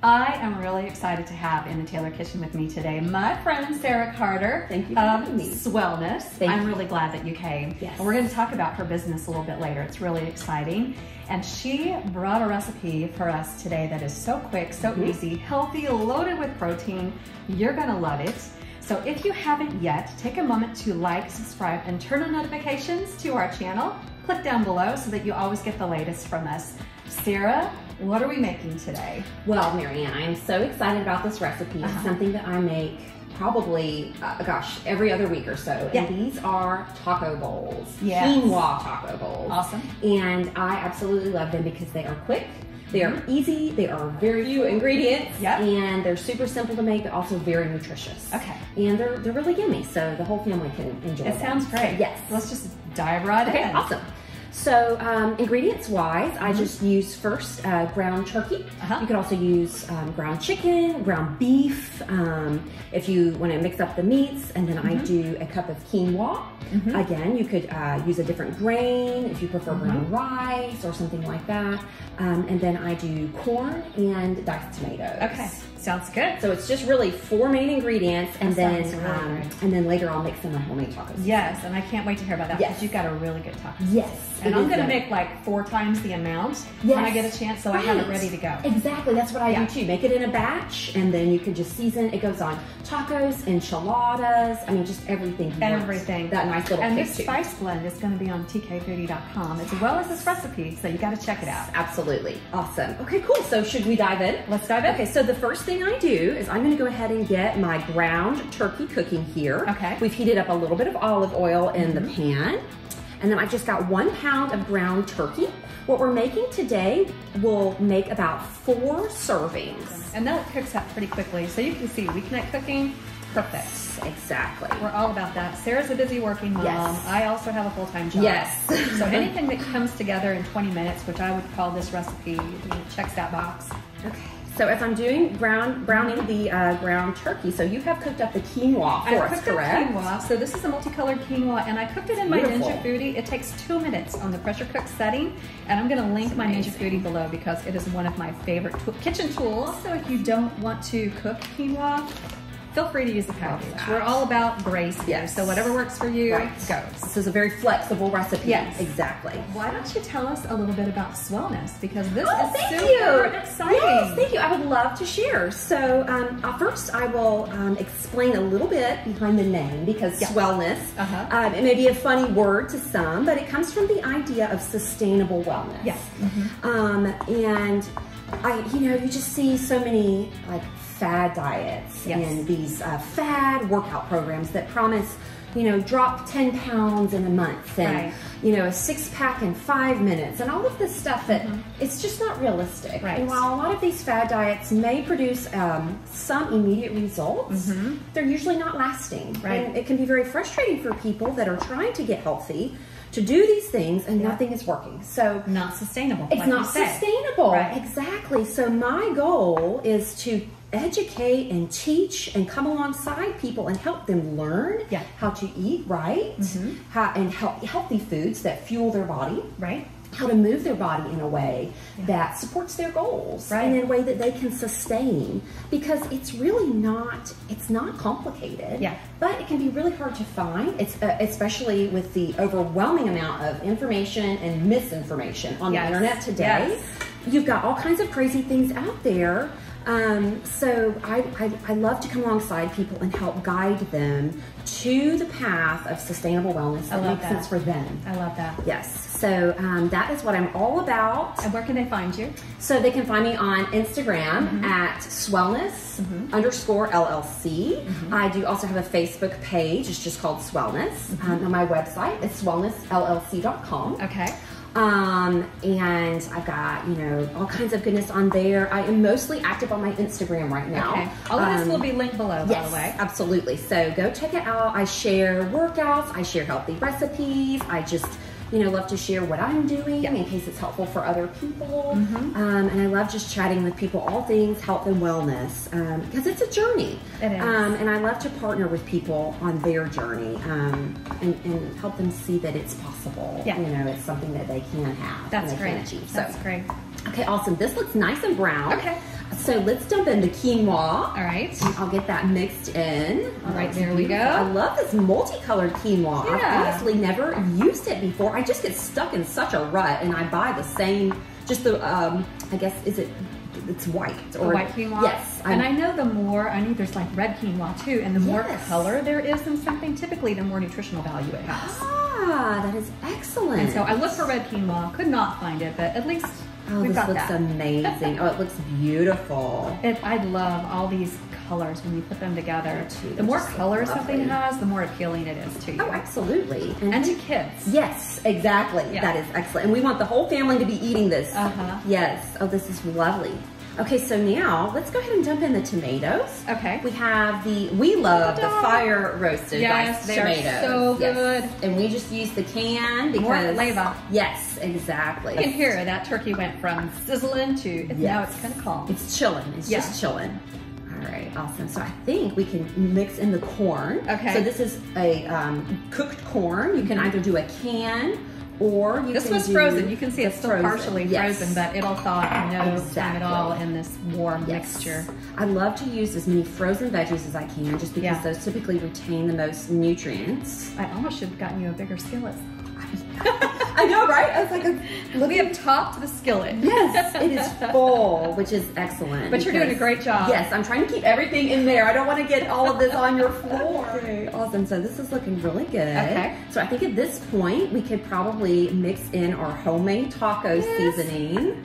I am really excited to have in the Taylor Kitchen with me today my friend Sarah Carter Thank you for having me. Swellness. I'm really glad that you came. Yes. And we're going to talk about her business a little bit later. It's really exciting. And she brought a recipe for us today that is so quick, so easy, healthy, loaded with protein. You're going to love it. So if you haven't yet, take a moment to like, subscribe, and turn on notifications to our channel. Click down below so that you always get the latest from us. Sarah, what are we making today? Well, Marianne, I am so excited about this recipe. It's something that I make probably, gosh, every other week or so. Yeah. And these are taco bowls, Yes. quinoa taco bowls. Awesome. And I absolutely love them because they are quick, they are easy, they are very few ingredients, and they're super simple to make, but also very nutritious. Okay. And they're really yummy, so the whole family can enjoy them. It sounds great. So, yes. Let's just dive right in. Okay, awesome. So ingredients wise, I just use first ground turkey. You could also use ground chicken, ground beef, if you want to mix up the meats. And then I do a cup of quinoa. Again, you could use a different grain if you prefer brown rice or something like that. And then I do corn and diced tomatoes. Okay, sounds good. So it's just really 4 main ingredients, and That then sounds really and then later I'll make some of my homemade tacos. Yes, and I can't wait to hear about that because Yes. you've got a really good taco. Yes. And it I'm is going to good. make like 4 times the amount when I get a chance, so I have it ready to go. Exactly, that's what I do too. Make it in a batch, and then you can just season. It goes on tacos, enchiladas. I mean, just everything. You want. Everything. That nice little And kick this too. spice blend is going to be on tkfoodie.com as well as this recipe, so you got to check it out. Absolutely. Awesome. Okay, cool. So should we dive in? Let's dive in. Okay, so the first thing I do is I'm going to go ahead and get my ground turkey cooking here. Okay. We've heated up a little bit of olive oil in the pan. And then I've just got 1 pound of ground turkey. What we're making today will make about 4 servings. And that cooks up pretty quickly, so you can see weeknight cooking, perfect. Exactly. We're all about that. Sarah's a busy working mom. Yes. I also have a full-time job. Yes. So anything that comes together in 20 minutes, which I would call this recipe, checks that box. Okay. So as I'm doing browning the ground turkey, so you have cooked up the quinoa for us, correct? Quinoa. So this is a multicolored quinoa, and I cooked it in my Beautiful. Ninja Foodie. It takes 2 minutes on the pressure cook setting, and I'm going to link my Ninja Foodie below because it is one of my favorite kitchen tools. So if you don't want to cook quinoa, feel free to use the package. We're all about grace here, Yes. so whatever works for you goes. This is a very flexible recipe. Yes. Exactly. Why don't you tell us a little bit about Swellness, because this Oh, is thank super you. exciting. Yes, thank you. I would love to share. So first I will explain a little bit behind the name, because Swellness, it may be a funny word to some, but it comes from the idea of sustainable wellness. Yes. And you just see so many like fad diets and these fad workout programs that promise, drop 10 pounds in a month and, a 6-pack in 5 minutes and all of this stuff that it's just not realistic. Right. And while a lot of these fad diets may produce some immediate results, they're usually not lasting. Right. And it can be very frustrating for people that are trying to get healthy to do these things and nothing is working. So not sustainable. It's like not you said. sustainable. Right. Exactly. So my goal is to educate and teach and come alongside people and help them learn how to eat right, and healthy foods that fuel their body. Right. How to move their body in a way that supports their goals and in a way that they can sustain, because it's really not, it's not complicated, but it can be really hard to find. It's especially with the overwhelming amount of information and misinformation on the internet today. You've got all kinds of crazy things out there. So I love to come alongside people and help guide them to the path of sustainable wellness that makes sense for them. I love that. Yes. So that is what I'm all about. And where can they find you? So they can find me on Instagram at Swellness _ LLC. I do also have a Facebook page. It's just called Swellness. On my website, it's swellnessllc.com. Okay. And I've got, all kinds of goodness on there. I am mostly active on my Instagram right now. Okay. All of this will be linked below, by the way. Absolutely. So go check it out. I share workouts. I share healthy recipes. I just, love to share what I'm doing in case it's helpful for other people. And I love just chatting with people, all things health and wellness, because it's a journey. It is. And I love to partner with people on their journey and help them see that it's possible. It's something that they can have. That's and they great. can achieve. That's great. Okay, awesome. This looks nice and brown. Okay. So let's dump in the quinoa. All right. I'll get that mixed in. All right, there we go. I love this multicolored quinoa. Yeah. I've honestly never used it before. I just get stuck in such a rut, and I buy the same, just the, I guess, it's white. Or, the white quinoa? Yes. And I know I know there's like red quinoa too, and the more color there is in something, typically the more nutritional value it has. Ah, that is excellent. And so I looked for red quinoa, could not find it, but at least we've got that. This looks amazing. Oh, it looks beautiful. I love all these colors when you put them together. The more color something has, the more appealing it is to you. Oh, absolutely. And to kids. Yes, exactly. Yeah. That is excellent. And we want the whole family to be eating this. Yes. Oh, this is lovely. Okay, so now let's go ahead and dump in the tomatoes. Okay. We love the fire roasted diced tomatoes. Yes, so good. And we just use the can because more flavor. Yes, exactly. You can hear that turkey went from sizzling to now it's kind of calm. It's chilling. It's just chilling. All right, awesome. So I think we can mix in the corn. Okay. So this is a cooked corn. You can either do a can or you this can was frozen. You can see it's still partially frozen, but it'll thaw no time at all in this warm mixture. I love to use as many frozen veggies as I can just because those typically retain the most nutrients. I almost should have gotten you a bigger skillet. I know, right? I was like, we have topped the skillet. Yes, it is full, which is excellent. But you're doing a great job. Yes, I'm trying to keep everything in there. I don't want to get all of this on your floor. Okay, awesome. So this is looking really good. Okay. So I think at this point, we could probably mix in our homemade taco seasoning.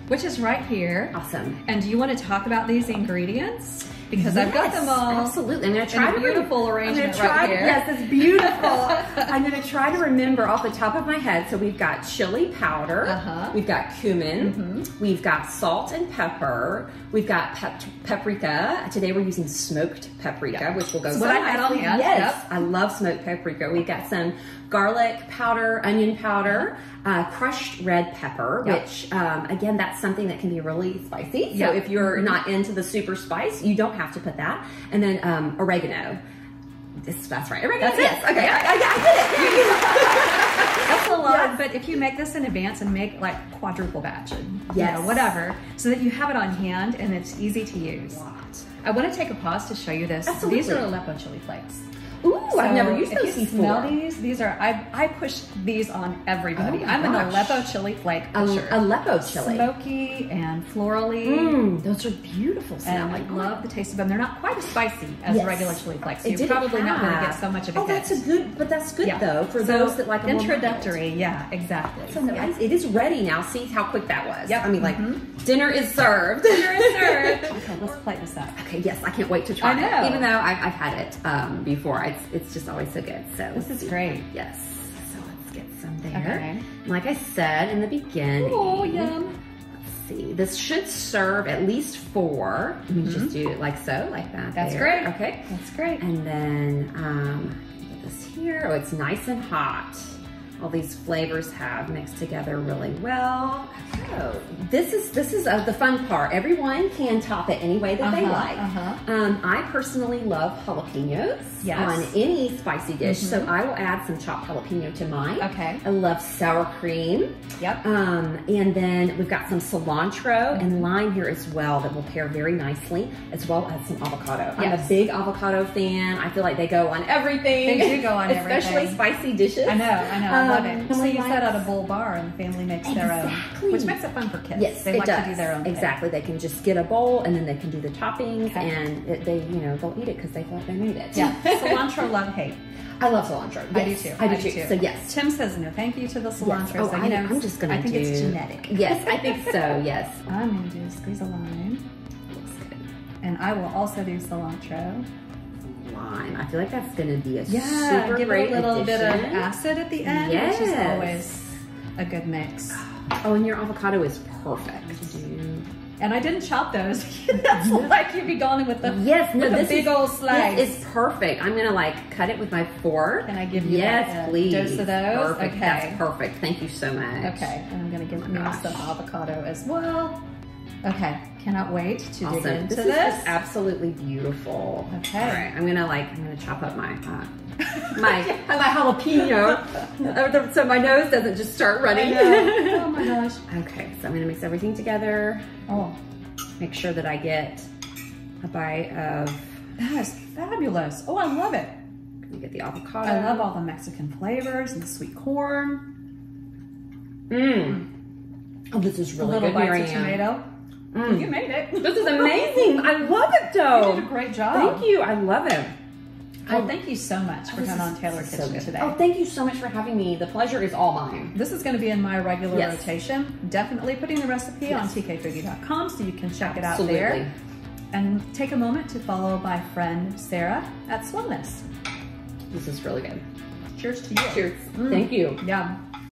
Which is right here. Awesome. And do you want to talk about these ingredients? Because I've got them all. Absolutely. I'm going to try a beautiful arrangement right here. Yes, it's beautiful. I'm going to try to remember off the top of my head. So we've got chili powder. We've got cumin. We've got salt and pepper. We've got paprika. Today we're using smoked paprika, which will go so what I had on hand. Yes, I love smoked paprika. We've got some garlic powder, onion powder, crushed red pepper, which again, that's something that can be really spicy. So if you're not into the super spice, you don't have to put that. And then oregano. That's right. Oregano. That's yes. Okay. I get it. That's a lot. But if you make this in advance and make like quadruple batch and you know, whatever, so that you have it on hand and it's easy to use. I want to take a pause to show you this. Absolutely. These are Aleppo chili flakes. Ooh, so I've never used those before. If you smell these are, I push these on everybody. I'm an Aleppo chili flake pusher. Aleppo chili. Smoky and florally. Those are beautiful smelling. And I love the taste of them. They're not quite as spicy as regular chili flakes. So you're probably not going to get so much of a hit. That's that's good though for those that like a introductory. Yeah, exactly. So nice. It is ready now. See how quick that was. Yep. I mean, like dinner is served. Dinner is served. Okay, let's plate this up. Okay, yes, I can't wait to try it. Even though I've had it before. It's just always so good. So this is great. Yes. So let's get some there. Okay. Like I said in the beginning. Oh, yum. Let's see. This should serve at least 4. Let me just do it like so, like that. That's great. Okay. That's great. And then get this here. Oh, it's nice and hot. All these flavors have mixed together really well. So this is the fun part. Everyone can top it any way that they like. I personally love jalapenos on any spicy dish, so I will add some chopped jalapeno to mine. Okay. I love sour cream. Yep. And then we've got some cilantro and lime here as well that will pair very nicely, as well as some avocado. I'm a big avocado fan. I feel like they go on everything. They do go on everything. Especially spicy dishes. I know. I love it. So you set out a bowl bar and the family makes their own, which makes it fun for kids. Yes, they like to do their own thing. Exactly. They can just get a bowl and then they can do the toppings and they'll eat it because they thought they made it. Yeah. Cilantro, love, hate. I love cilantro. Yes, I do too. So yes. Tim says no thank you to the cilantro. Yes. So I'm just going to do. I think it's genetic. Yes, I think so. Yes. I'm going to do a squeeze of lime. Looks good. And I will also do cilantro. Lime. I feel like that's going to be a super great give it a little addition. bit of acid at the end, which is always a good mix. Oh, and your avocado is perfect. And I didn't chop those. That's like you'd be going with the big old slice. Yes, it's perfect. I'm gonna like cut it with my fork. Can I give you a dose of those? Perfect. Okay. That's perfect. Thank you so much. Okay, and I'm gonna give me some avocado as well. Okay, cannot wait to dig into this. This is absolutely beautiful. Okay. All right, I'm gonna chop up my my jalapeno so my nose doesn't just start running. Oh my gosh. Okay, so I'm gonna mix everything together. Oh. Make sure that I get a bite of... That is fabulous. Oh, I love it. You get the avocado. I love all the Mexican flavors and the sweet corn. Oh, this is really good, Little bites of tomato. You made it. This is amazing. I love it, though. You did a great job. Thank you. I love it. Well, thank you so much for coming on TaylorKitchen today. Oh, thank you so much for having me. The pleasure is all mine. This is going to be in my regular rotation. Definitely putting the recipe on tkfoodie.com so you can check it out there. And take a moment to follow my friend Sarah at Swellness. This is really good. Cheers to you. Cheers. Thank you. Yeah.